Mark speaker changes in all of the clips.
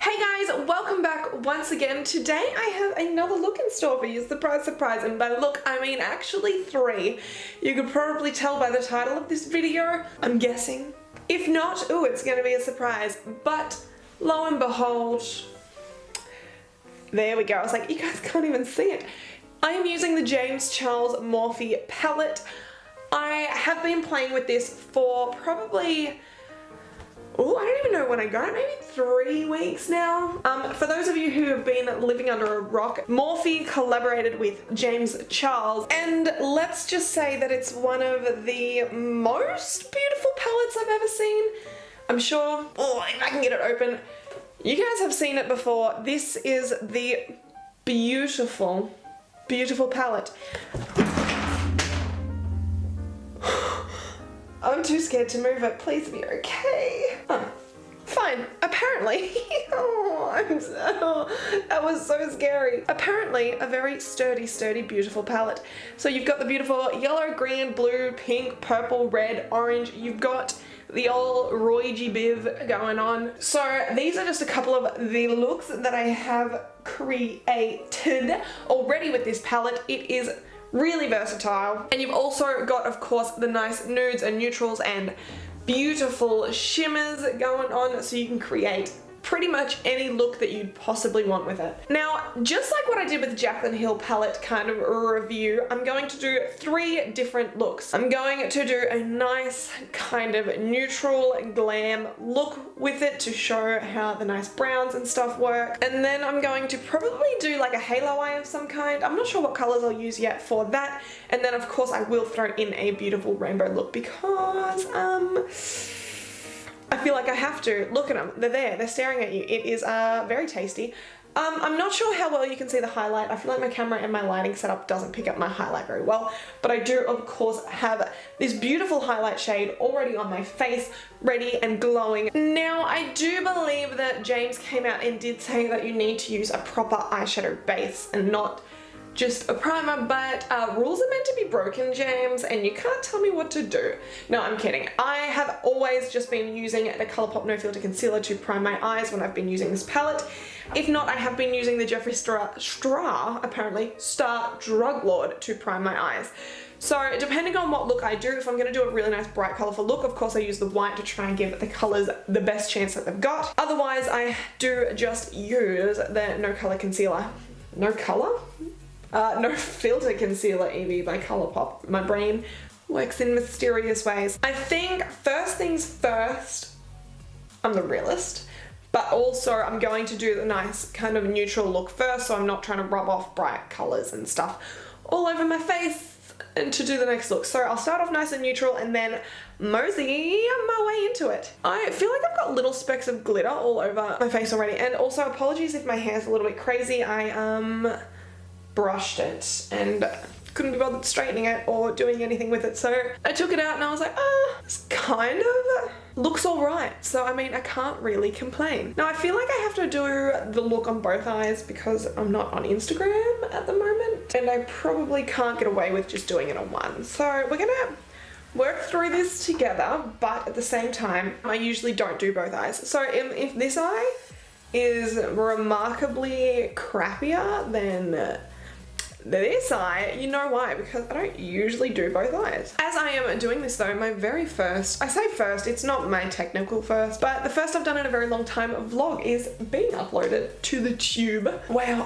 Speaker 1: Hey guys, welcome back once again. Today I have another look in store for you. Surprise, surprise. And by look, I mean actually 3. You could probably tell by the title of this video, I'm guessing. If not, ooh, it's gonna be a surprise. But lo and behold, there we go. I was like, you guys can't even see it. I am using the James Charles Morphe palette. I have been playing with this for probably, oh, I don't even know when I got it, maybe 3 weeks now. For those of you who have been living under a rock, Morphe collaborated with James Charles, and let's just say that it's one of the most beautiful palettes I've ever seen. I'm sure, oh, if I can get it open, you guys have seen it before. This is the beautiful, beautiful palette. I'm too scared to move it. Please be okay. Oh, fine. Apparently, that was so scary. Apparently, a very sturdy, beautiful palette. So you've got the beautiful yellow, green, blue, pink, purple, red, orange. You've got the old Roy G. Biv going on. So these are just a couple of the looks that I have created already with this palette. It is really versatile, and you've also got, of course, the nice nudes and neutrals and beautiful shimmers going on, so you can create pretty much any look that you'd possibly want with it. Now, just like what I did with the Jaclyn Hill palette kind of review, I'm going to do 3 different looks. I'm going to do a nice kind of neutral glam look with it to show how the nice browns and stuff work. And then I'm going to probably do like a halo eye of some kind. I'm not sure what colors I'll use yet for that. And then of course I will throw in a beautiful rainbow look because, I feel like I have to. Look at them. They're there. They're staring at you. It is very tasty. I'm not sure how well you can see the highlight. I feel like my camera and my lighting setup doesn't pick up my highlight very well, but I do of course have this beautiful highlight shade already on my face, ready and glowing. Now, I do believe that James came out and did say that you need to use a proper eyeshadow base and not just a primer, but rules are meant to be broken, James, and you can't tell me what to do. No, I'm kidding. I have always just been using the ColourPop No Filter Concealer to prime my eyes when I've been using this palette. If not, I have been using the Jeffree Star Drug Lord to prime my eyes. So depending on what look I do, if I'm going to do a really nice bright colourful look, of course I use the white to try and give the colours the best chance that they've got. Otherwise, I do just use the No Colour Concealer. No Colour? No Filter Concealer Evie by ColourPop. My brain works in mysterious ways. I think first things first, I'm the realist, but also I'm going to do the nice kind of neutral look first, so I'm not trying to rub off bright colors and stuff all over my face and to do the next look. So I'll start off nice and neutral and then mosey my way into it. I feel like I've got little specks of glitter all over my face already, and also apologies if my hair's a little bit crazy. I brushed it and couldn't be bothered straightening it or doing anything with it, so I took it out and I was like, this kind of looks alright. So I mean, I can't really complain. Now I feel like I have to do the look on both eyes because I'm not on Instagram at the moment, and I probably can't get away with just doing it on one. So we're gonna work through this together, but at the same time, I usually don't do both eyes. So if this eye is remarkably crappier than this eye, you know why, because I don't usually do both eyes. As I am doing this though, my very first, I say first, it's not my technical first, but the first I've done in a very long time vlog is being uploaded to the tube. Wow,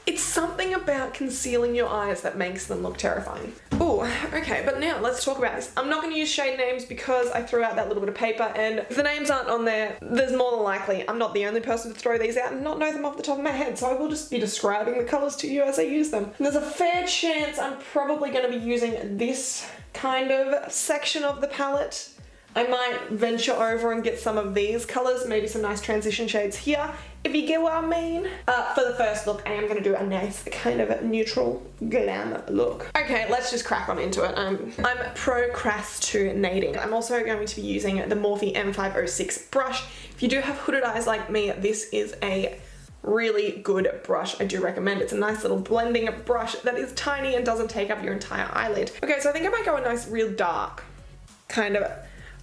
Speaker 1: it's something about concealing your eyes that makes them look terrifying. Oh, okay, but now let's talk about this. I'm not going to use shade names because I threw out that little bit of paper, and if the names aren't on there, there's more than likely I'm not the only person to throw these out and not know them off the top of my head, so I will just be describing the colours to you as I use them. And there's a fair chance I'm probably going to be using this kind of section of the palette. I might venture over and get some of these colours, maybe some nice transition shades here, if you get what I mean. For the first look, I am going to do a nice kind of neutral glam look. Okay, let's just crack on into it. I'm procrastinating. I'm also going to be using the Morphe M506 brush. If you do have hooded eyes like me, this is a really good brush. I do recommend. It's a nice little blending brush that is tiny and doesn't take up your entire eyelid. Okay, so I think I might go a nice real dark kind of,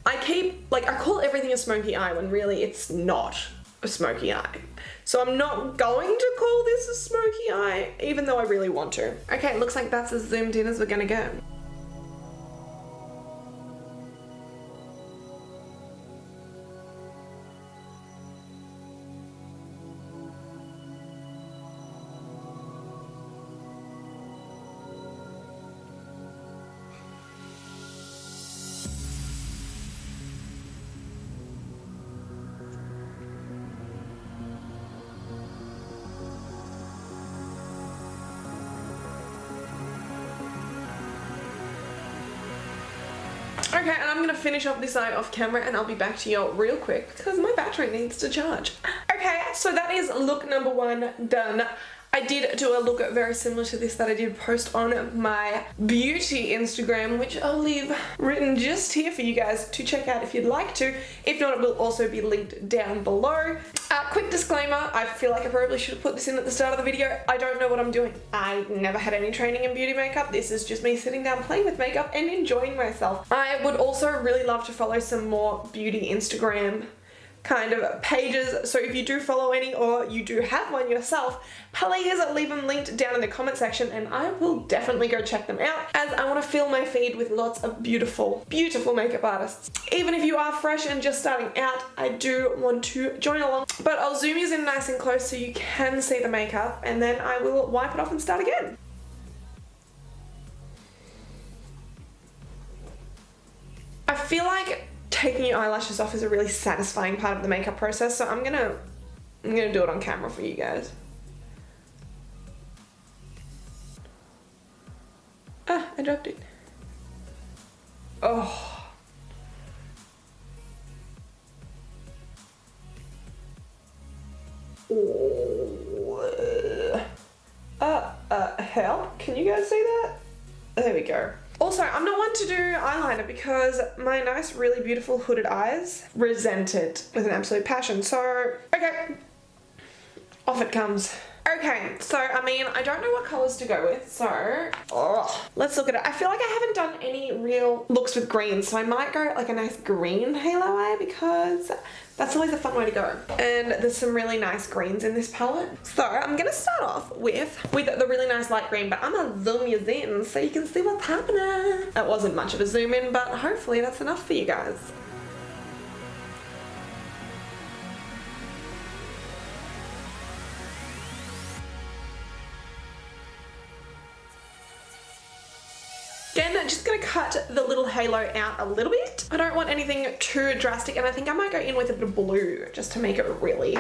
Speaker 1: I call everything a smoky eye when really it's not a a smoky eye. So I'm not going to call this a smoky eye, even though I really want to. Okay, it looks like that's as zoomed in as we're gonna get. Okay, and I'm gonna finish off this eye off camera and I'll be back to you real quick because my battery needs to charge. Okay, so that is look number 1 done. I did do a look very similar to this that I did post on my beauty Instagram, which I'll leave written just here for you guys to check out if you'd like to. If not, it will also be linked down below. Quick disclaimer, I feel like I probably should have put this in at the start of the video. I don't know what I'm doing. I never had any training in beauty makeup. This is just me sitting down playing with makeup and enjoying myself. I would also really love to follow some more beauty Instagram kind of pages, so if you do follow any or you do have one yourself, please leave them linked down in the comment section and I will definitely go check them out, as I want to fill my feed with lots of beautiful, beautiful makeup artists. Even if you are fresh and just starting out, I do want to join along, but I'll zoom you in nice and close so you can see the makeup and then I will wipe it off and start again. I feel like taking your eyelashes off is a really satisfying part of the makeup process, so I'm gonna do it on camera for you guys. Ah, I dropped it. Oh. Help? Can you guys see that? There we go. Also, I'm not one to do eyeliner because my nice, really beautiful hooded eyes resent it with an absolute passion. So, okay, off it comes. Okay, so I mean, I don't know what colors to go with, so let's look at it. I feel like I haven't done any real looks with greens, so I might go like a nice green halo eye because that's always a fun way to go. And there's some really nice greens in this palette. So I'm gonna start off with the really nice light green, but I'm gonna zoom you in so you can see what's happening. That wasn't much of a zoom in, but hopefully that's enough for you guys. Again, just gonna cut the little halo out a little bit. I don't want anything too drastic, and I think I might go in with a bit of blue just to make it really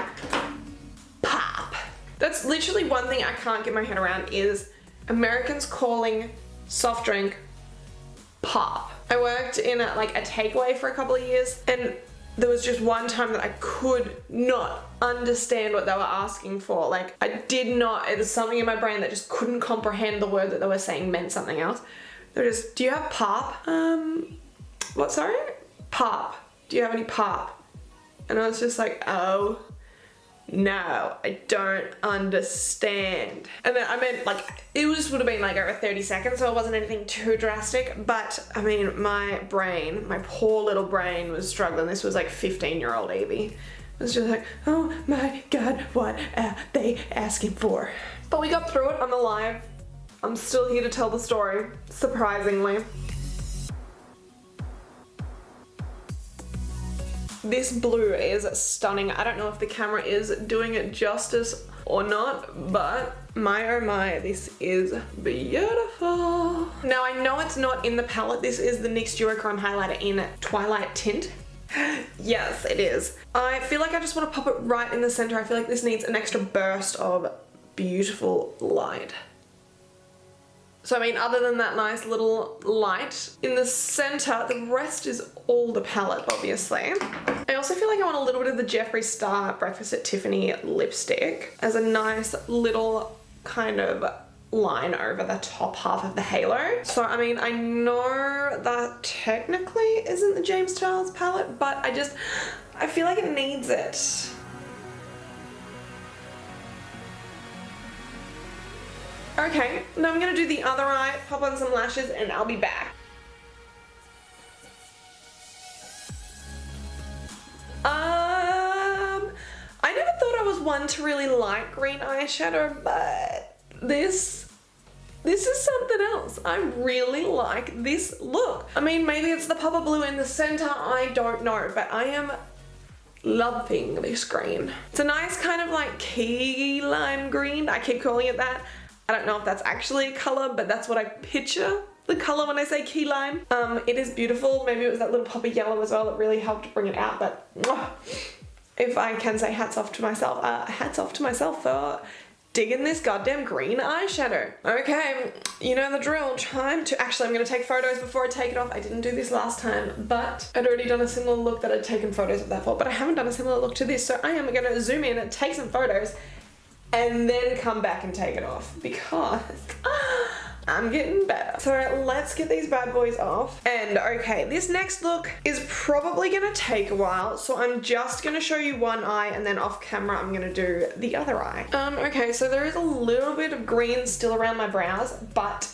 Speaker 1: pop. That's literally one thing I can't get my head around is Americans calling soft drink pop. I worked in a takeaway for a couple of years, and there was just one time that I could not understand what they were asking for. Like, I did not, it was something in my brain that just couldn't comprehend the word that they were saying meant something else. They're just, do you have pop? What, sorry? Pop. Do you have any pop? And I was just like, oh, no, I don't understand. And then I meant it just would have been like over 30 seconds, so it wasn't anything too drastic, but I mean, my brain, my poor little brain was struggling. This was like 15-year-old Evie. It was just like, oh my God, what are they asking for? But we got through it. I'm alive. I'm still here to tell the story, surprisingly. This blue is stunning. I don't know if the camera is doing it justice or not, but my oh my, this is beautiful. Now I know it's not in the palette. This is the NYX Duochrome highlighter in Twilight Tint. Yes, it is. I feel like I just want to pop it right in the center. I feel like this needs an extra burst of beautiful light. So I mean, other than that nice little light in the center, the rest is all the palette, obviously. I also feel like I want a little bit of the Jeffree Star Breakfast at Tiffany lipstick as a nice little kind of line over the top half of the halo. So I mean, I know that technically isn't the James Charles palette, but I feel like it needs it. Okay, now I'm gonna do the other eye, pop on some lashes, and I'll be back. I never really like green eyeshadow, but this is something else. I really like this look. I mean, maybe it's the Papa Blue in the center, I don't know, but I am loving this green. It's a nice kind of like key lime green. I keep calling it that. I don't know if that's actually a color, but that's what I picture the color when I say key lime. It is beautiful. Maybe it was that little poppy yellow as well that really helped bring it out, but if I can say hats off to myself for digging this goddamn green eyeshadow. Okay, you know the drill. Time to, actually I'm gonna take photos before I take it off. I didn't do this last time, but I'd already done a similar look that I'd taken photos of that for, but I haven't done a similar look to this, so I am gonna zoom in and take some photos and then come back and take it off because I'm getting better. So let's get these bad boys off. And okay, this next look is probably gonna take a while, so I'm just gonna show you one eye and then off camera I'm gonna do the other eye. Okay, so there is a little bit of green still around my brows, but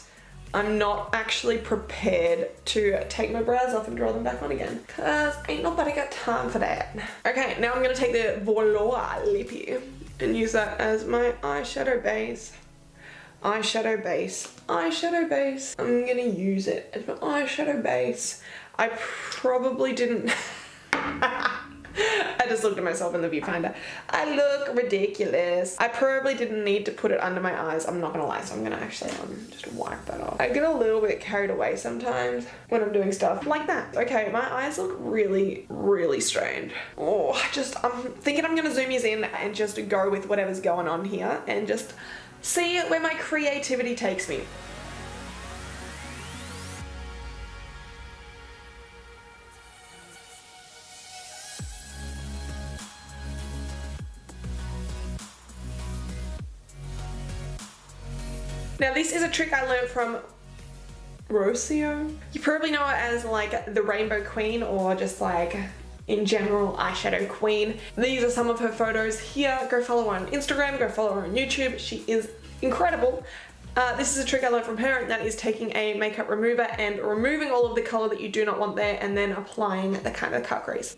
Speaker 1: I'm not actually prepared to take my brows off and draw them back on again, cause ain't nobody got time for that. Okay, now I'm gonna take the Velour Lippy and use that as my eyeshadow base. Eyeshadow base, eyeshadow base. I'm gonna use it as my eyeshadow base. I probably didn't, I just looked at myself in the viewfinder. I look ridiculous. I probably didn't need to put it under my eyes, I'm not gonna lie, so I'm gonna actually just wipe that off. I get a little bit carried away sometimes when I'm doing stuff like that. Okay, my eyes look really, really strained. Oh, I'm thinking I'm gonna zoom these in and just go with whatever's going on here and just see where my creativity takes me. Now this is a trick I learned from Rocio. You probably know it as like the Rainbow Queen or just like in general eyeshadow queen. These are some of her photos here. Go follow her on Instagram, go follow her on YouTube. She is incredible. This is a trick I learned from her, and that is taking a makeup remover and removing all of the color that you do not want there and then applying the kind of cut crease.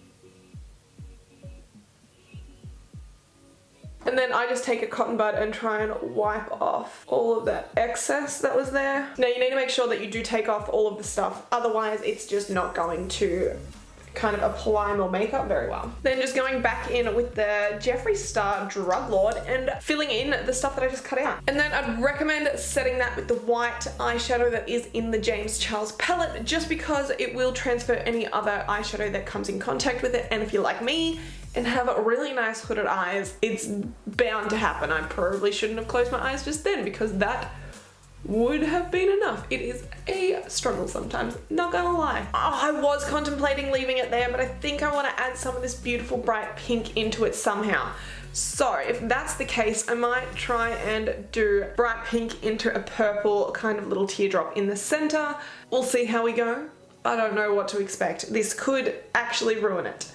Speaker 1: And then I just take a cotton bud and try and wipe off all of that excess that was there. Now you need to make sure that you do take off all of the stuff, otherwise it's just not going to kind of apply more makeup very well. Then just going back in with the Jeffree Star Drug Lord and filling in the stuff that I just cut out. And then I'd recommend setting that with the white eyeshadow that is in the James Charles palette, just because it will transfer any other eyeshadow that comes in contact with it. And if you're like me and have really nice hooded eyes, it's bound to happen. I probably shouldn't have closed my eyes just then because that would have been enough. It is a struggle sometimes, not gonna lie. Oh, I was contemplating leaving it there, but I think I want to add some of this beautiful bright pink into it somehow. So if that's the case, I might try and do bright pink into a purple kind of little teardrop in the center. We'll see how we go. I don't know what to expect. This could actually ruin it.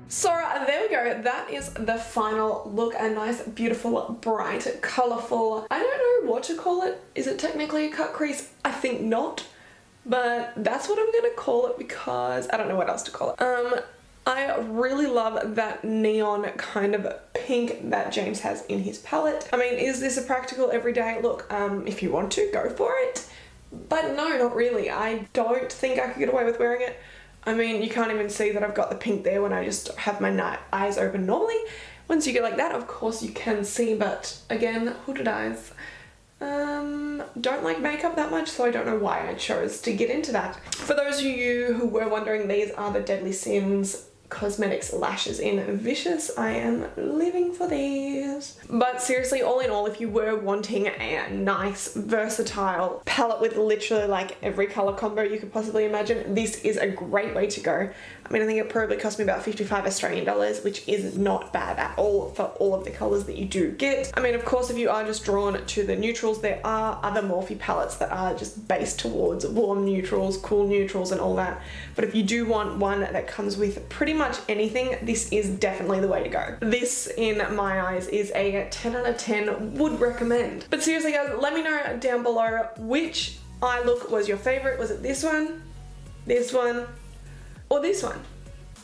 Speaker 1: So there we go, that is the final look. A nice, beautiful, bright, colourful, I don't know what to call it. Is it technically a cut crease? I think not, but that's what I'm gonna call it because I don't know what else to call it. I really love that neon kind of pink that James has in his palette. I mean, is this a practical everyday look? If you want to, go for it. But no, not really. I don't think I could get away with wearing it. I mean, you can't even see that I've got the pink there when I just have my eyes open normally. Once you get like that, of course you can see, but again, hooded eyes. Don't like makeup that much, so I don't know why I chose to get into that. For those of you who were wondering, these are the Deadly Sins Cosmetics lashes in Vicious. I am living for these. But seriously, all in all, if you were wanting a nice, versatile palette with literally like every color combo you could possibly imagine, this is a great way to go. I mean, I think it probably cost me about 55 Australian dollars, which is not bad at all for all of the colors that you do get. I mean, of course, if you are just drawn to the neutrals, there are other Morphe palettes that are just based towards warm neutrals, cool neutrals, and all that. But if you do want one that comes with pretty much anything, this is definitely the way to go. This, in my eyes, is a 10 out of 10, would recommend. But seriously guys, let me know down below which eye look was your favorite. Was it this one, or this one?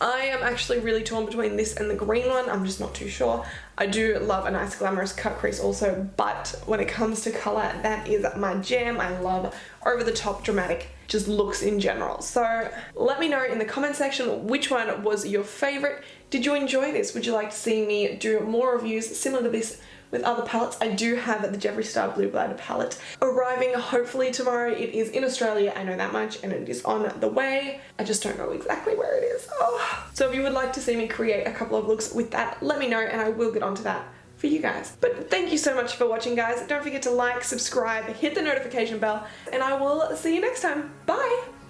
Speaker 1: I am actually really torn between this and the green one. I'm just not too sure. I do love a nice glamorous cut crease also, but when it comes to color, that is my jam. I love over the top dramatic just looks in general. So let me know in the comment section which one was your favorite. Did you enjoy this? Would you like to see me do more reviews similar to this with other palettes? I do have the Jeffree Star Blue Bladder palette arriving hopefully tomorrow. It is in Australia, I know that much, and it is on the way. I just don't know exactly where it is. Oh. So if you would like to see me create a couple of looks with that, let me know and I will get onto that for you guys. But thank you so much for watching, guys. Don't forget to like, subscribe, hit the notification bell, and I will see you next time. Bye!